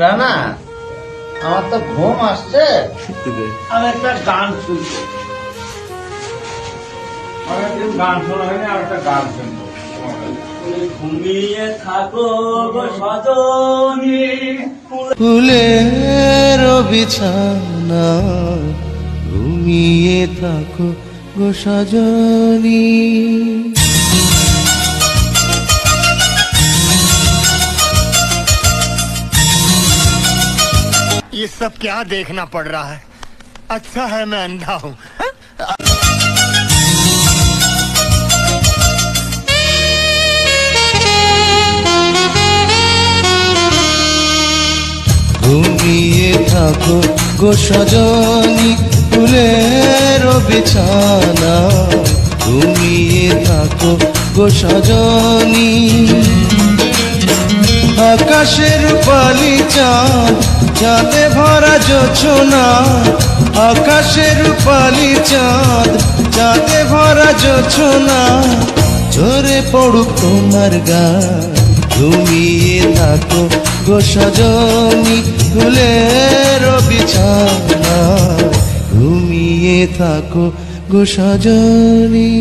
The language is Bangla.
রানা, আমার তো ঘুম আসছে, আমি একটা গান শুনবো। অনেকদিন গান শোনা হয়নি, আর একটা গান শুনবো। ঘুমিয়ে থাকো গো সজনী, ফুলের বিছানা, ঘুমিয়ে থাকো গো সজনী। ये सब क्या देखना पड़ रहा है? अच्छा है मैं अंधा हूँ। ঘুমিয়ে থাকো গো সজনী, ফুলের বিছানা, ঘুমিয়ে থাকো গো সজনী। আকাশের রূপালি চাঁদ, চাঁদে ভরা জোছনা, আকাশের রূপালি চাঁদ, চাঁদে ভরা জোছনা, ঝরে পড়ুক তোমার গান। ঘুমিয়ে থাকো গো সজনী, ফুলের বিছানা, ঘুমিয়ে থাকো গো সজনী।